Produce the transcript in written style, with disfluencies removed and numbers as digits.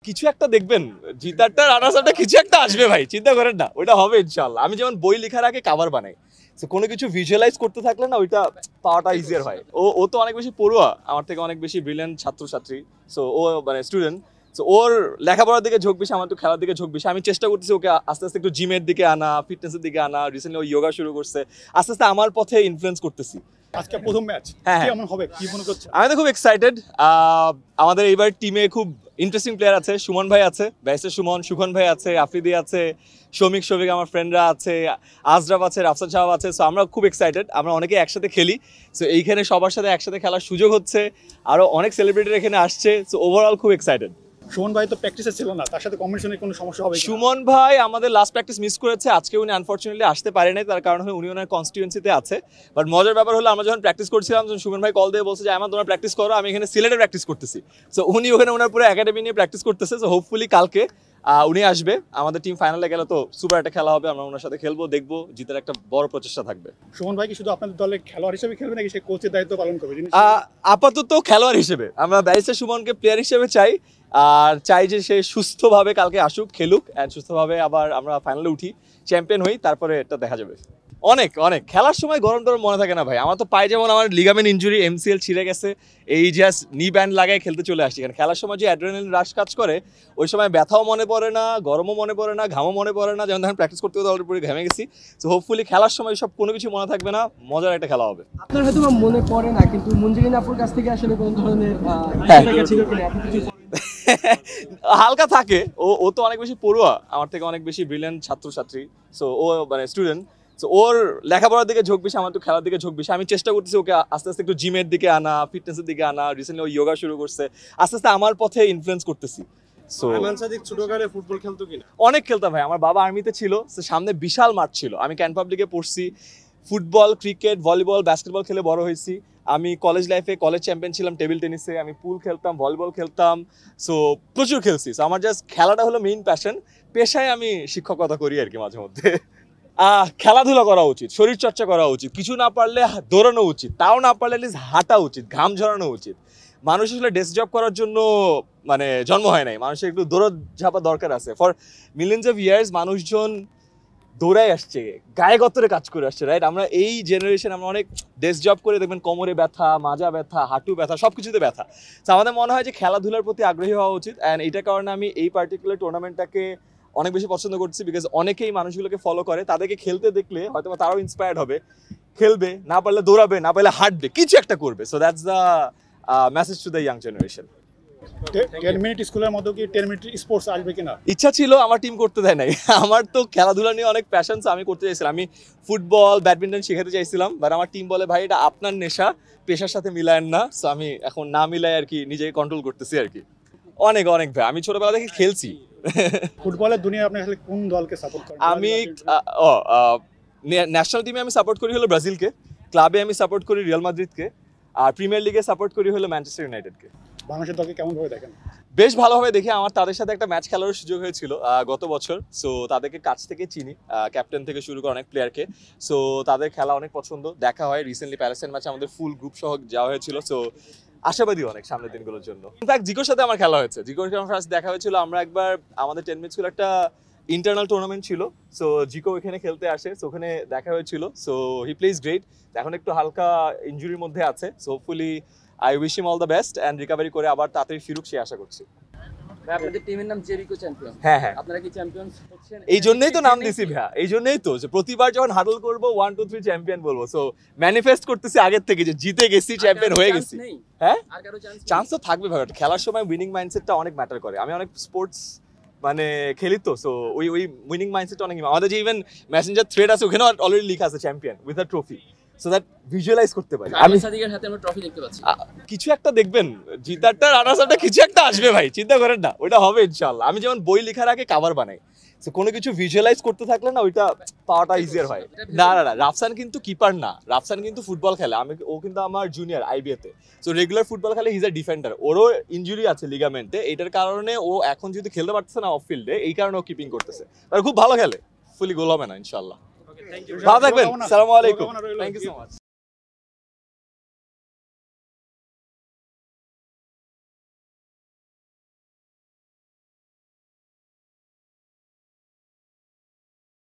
কিছু একটা দেখবেন, জিতারটা রানার্স আপটা কিছু একটা আসবে ভাই, চিন্তা করেন না, ওইটা হবে ইনশাল্লাহ। আমি যেমন বই লেখার আগে কাভার বানাই, তো কোনো কিছু ভিজুয়ালাইজ করতে থাকলে না ওইটা পাওয়াটা ইজিয়ার হয়। ও তো অনেক বেশি পড়ুয়া, আমার থেকে অনেক বেশি ব্রিলিয়ান্ট ছাত্রছাত্রী, সো ও মানে স্টুডেন্ট, তো ওর লেখাপড়ার দিকে ঝোঁক বেশি, আমার তো খেলার দিকে ঝোঁক বেশি। আমি চেষ্টা করতেছি ওকে আস্তে আস্তে একটু জিমের দিকে আনা, ফিটনেসের দিকে আনা। রিসেন্টলি ও যোগা শুরু করছে, আস্তে আস্তে আমার পথে ইনফ্লুয়েন্স করতেছি। আজকে প্রথম ম্যাচ, হ্যাঁ কেমন হবে কি মনে করছেন? আমি তো খুব এক্সাইটেড। আমাদের এইবার টিমে খুব ইন্টারেস্টিং প্লেয়ার আছে। সুমন ভাই আছে, ব্যারিস্টার সুমন, সুখন ভাই আছে, আফ্রিদি আছে, শফিক আমার ফ্রেন্ডরা আছে, আজরাফ আছে, রাফসান সাহেব আছে। সো আমরা খুব এক্সাইটেড, আমরা অনেকে একসাথে খেলি। সো এইখানে সবার সাথে একসাথে খেলার সুযোগ হচ্ছে, আরও অনেক সেলিব্রিটির এখানে আসছে। সো ওভারঅল খুব এক্সাইটেড। সুমন ভাই তো প্র্যাকটিসে ছিল না, তার সাথে কম্বিনেশনে কোনো সমস্যা হবে? সুমন ভাই আমাদের লাস্ট প্র্যাকটিস মিস করেছে, আজকে উনি আনফর্চুনেটলি আসতে পারে নাই, তার কারণ হলো উনি ওনার কনস্টিটুয়েন্সিতে আছে। বাট মজার ব্যাপার হলো আমরা যখন প্র্যাকটিস করছিলাম, যখন সুমন ভাই কল দিয়ে বলছে যে আমার তোমরা প্র্যাকটিস করো, আমি এখানে সিলেটে প্র্যাকটিস করতেছি। সো উনি ওখানে ওনার পুরো একাডেমি নিয়ে প্র্যাকটিস করতেছে। সো হোপফুলি কালকে উনি আসবে, আমাদের টিম ফাইনালে গেলে তো সুপার একটা খেলা হবে, আমরা ওনার সাথে খেলবো, দেখবো, জিতার একটা বড় প্রচেষ্টা থাকবে। সুমন ভাই কি শুধু আপনাদের দলের খেলোয়াড় হিসেবে খেলবে নাকি সে কোচের দায়িত্ব পালন করবে? আপাতত খেলোয়াড় হিসেবে আমরা ব্যারিস্টার সুমনকে প্লেয়ার হিসেবে চাই, আর চাই যে সে সুস্থভাবে কালকে আসুক, খেলুক, অ্যান্ড সুস্থভাবে আবার আমরা ফাইনালে উঠি, চ্যাম্পিয়ন হই, তারপরে এটা দেখা যাবে। অনেক অনেক খেলার সময় গরম টরম মনে থাকে না ভাই। আমার তো পায়ে যেমন আমার লিগামেন্ট ইনজুরি, MCL ছিঁড়ে গেছে, এই জাস্ট নি ব্যান্ড লাগায় খেলতে চলে আসছি। কারণ খেলার সময় যে অ্যাড্রেনালিন রাশ কাজ করে, ওই সময় ব্যথাও মনে পড়ে না, গরমও মনে পড়ে না, ঘামও মনে পড়ে না। যেমন ধরেন প্র্যাকটিস করতে করতে অলরেডি ঘেমে গেছি। সো হোপফুলি খেলার সময় সব কোনো কিছু মনে থাকবে না, মজার একটা খেলা হবে। আপনার হয়তো মনে পড়ে না, কিন্তু মুঞ্জিরিন আপুর কাছ থেকে আসলে কোন ধরনের ছিল কিনা এত কিছু? হালকা থাকে, ও তো অনেক বেশি পড়ুয়া, আমার থেকে অনেক বেশি ব্রিলিয়ান্ট ছাত্রছাত্রী, সো ও মানে স্টুডেন্ট, সো ওর লেখাপড়ার দিকে ঝোঁক বেশি, আমার তো খেলার দিকে ঝোঁক বেশি। আমি চেষ্টা করতেছি ওকে আস্তে আস্তে একটু জিমের দিকে আনা, ফিটনেসের দিকে আনা। রিসেন্টলি ও যোগা শুরু করছে, আস্তে আস্তে আমার পথে ইনফ্লুয়েন্স করতেছি। সো ছোটকালে ফুটবল খেলতো কিনা? অনেক খেলতাম ভাই, আমার বাবা আর্মিতে ছিল, সামনে বিশাল মাঠ ছিল। আমি ক্যান পাবলিকে পড়ছি, ফুটবল, ক্রিকেট, ভলিবল, বাস্কেটবল খেলে বড় হয়েছি। আমি কলেজ লাইফে কলেজ চ্যাম্পিয়ন ছিলাম টেবিল টেনিসে, আমি পুল খেলতাম, ভলিবল খেলতাম, সো প্রচুর খেলছি। সো আমার জাস্ট খেলাটা হলো মেইন প্যাশন। পেশায় আমি শিক্ষকতা করি আর কি মাঝে মধ্যে। খেলাধুলা করা উচিত, শরীর চর্চা করা উচিত, কিছু না পারলে দৌড়ানো উচিত, তাও না পারলে অ্যাটলিস্ট হাঁটা উচিত, ঘাম ঝরানো উচিত। মানুষ আসলে ডেস্ক জব করার জন্য মানে জন্ম হয় নাই, মানুষের একটু দৌড়ঝাঁপা দরকার আছে। ফর মিলিয়ন্স অফ ইয়ার্স মানুষজন দৌড়াই আসছে, গায়ে গতরে কাজ করে আসছে, রাইট? আমরা এই জেনারেশন আমরা অনেক ডেস্ক জব করে দেখবেন কোমরে ব্যথা, মাজা ব্যথা, হাঁটু ব্যথা, সব কিছুতে ব্যথা। তো আমাদের মনে হয় যে খেলাধুলার প্রতি আগ্রহী হওয়া উচিত। অ্যান্ড এইটার কারণে আমি এই পার্টিকুলার টুর্নামেন্টটাকে অনেক বেশি পছন্দ করছি, বিকজ অনেকেই মানুষগুলোকে ফলো করে, তাদেরকে খেলতে দেখলে হয়তো তারাও ইন্সপায়ার্ড হবে, খেলবে, না পারলে দৌড়াবে, না পারলে হাঁটবে, কিছু একটা করবে। So that's the message to the young generation. 10 minute স্কুলের মধ্যে কি 10 মিনিট স্পোর্টস আসবে কিনা? ইচ্ছা ছিল, আমার টিম করতে দেয় নাই। আমার তো খেলাধুলা নিয়ে অনেক প্যাশন, আমি করতে চাইছিলাম, আমি ফুটবল, ব্যাডমিন্টন শেখাতে চাইছিলাম, বাট আমার টিম বলে ভাই এটা আপনার নেশা, পেশার সাথে মিলায়েন না। সো আমি এখন না মিলাই আর কি নিজেকে কন্ট্রোল করতেছি আর কি। অনেক অনেক ভাই, আমি ছোটবেলা থেকে খেলছি। ফুটবলের দুনিয়ায় আপনি আসলে কোন দলকে সাপোর্ট করেন? আমি ন্যাশনাল টিমে আমি সাপোর্ট করি হলো ব্রাজিলকে, ক্লাবে আমি সাপোর্ট করি রিয়াল মাদ্রিদকে, আর প্রিমিয়ার লিগে সাপোর্ট করি হলো ম্যানচেস্টার ইউনাইটেডকে। বাংলাদেশের দলকে কেমন ভাবে দেখেন? বেশ ভালোভাবে দেখি, আমার তাদের সাথে একটা ম্যাচ খেলার সুযোগ হয়েছিল গত বছর। সো তাদেরকে কাছ থেকে চিনি, ক্যাপ্টেন থেকে শুরু করে অনেক প্লেয়ারকে। সো তাদের খেলা অনেক পছন্দ, দেখা হয়। রিসেন্টলি প্যালেস্টাইন ম্যাচে আমাদের ফুল গ্রুপ সহ যাওয়া হয়েছিল। সো আশাবাদী অনেক সামনের দিনগুলোর জন্য। ইনফ্যাক্ট জিকোর সাথে আমার খেলা হয়েছে, জিকোর সাথে আমার ফার্স্ট দেখা হয়েছিল। আমরা একবার আমাদের 10 মিনিট স্কুল একটা ইন্টারনাল টুর্নামেন্ট ছিল, সো জিকো এখানে খেলতে আসে, সো ওখানে দেখা হয়েছিল। সো হি প্লেজ গ্রেট, এখন একটু হালকা ইনজুরির মধ্যে আছে। So hopefully I wish him all the best and recovery করে আবার তাড়াতাড়ি ফিরুক, সে আশা করছি। আপনাদের টিমের নাম জেরিকো চ্যাম্পিয়ন। হ্যাঁ হ্যাঁ, আপনারা কি চ্যাম্পিয়ন হচ্ছেন? এই জন্যই তো নাম দিছি ভাইয়া, এই জন্যই তো যে প্রতিবার যখন হাডল করবো 1 2 3 চ্যাম্পিয়ন বলবো। সো ম্যানিফেস্ট করতেছি আগের থেকে যে জিতে গেছি, চ্যাম্পিয়ন হয়ে গেছি। হ্যাঁ, আর কারো চান্স? চান্স তো থাকবে ভাই, খেলার সময় উইনিং মাইন্ডসেটটা অনেক ম্যাটার করে। আমি অনেক স্পোর্টস মানে খেলি তো, সো ওই উইনিং মাইন্ডসেটটা অনেক। আমাদের যে ইভেন মেসেঞ্জার থ্রেড আছে ওখানে অলরেডি লেখা আছে champion with a trophy, so that visualize করতে পারি। আমি সাদিকের হাতে আমরা ট্রফি দেখতে পাচ্ছি। কিছু একটা দেখবেন, জিতারটা রানার্স আপটা কিছু একটা আসবে ভাই, চিন্তা করেন না, ওইটা হবে ইনশাল্লাহ। আমি যেমন বই লেখার আগে কাভার বানাই, সো কোনো কিছু ভিজুয়ালাইজ করতে থাকলে না ওইটা পাওয়াটা ইজিয়ার হয়। না না না, রাফসান কিন্তু কিপার না, রাফসান কিন্তু ফুটবল খেলে। ও কিন্তু আমার জুনিয়র আইবিএতে, সো রেগুলার ফুটবল খেলে, হিজ আ ডিফেন্ডার। ওরও ইনজুরি আছে লিগামেন্টে, এটার কারণে ও এখন যেহেতু খেলতে পারতেছে না অফ ফিল্ডে, এই কারণে ও কিপিং করতেছে। আর খুব ভালো খেলে, ফুলি গোল হবে না ইনশাল্লাহ। ভালো থাকবেন, আসসালামু আলাইকুম, থ্যাংক ইউ সো মাচ।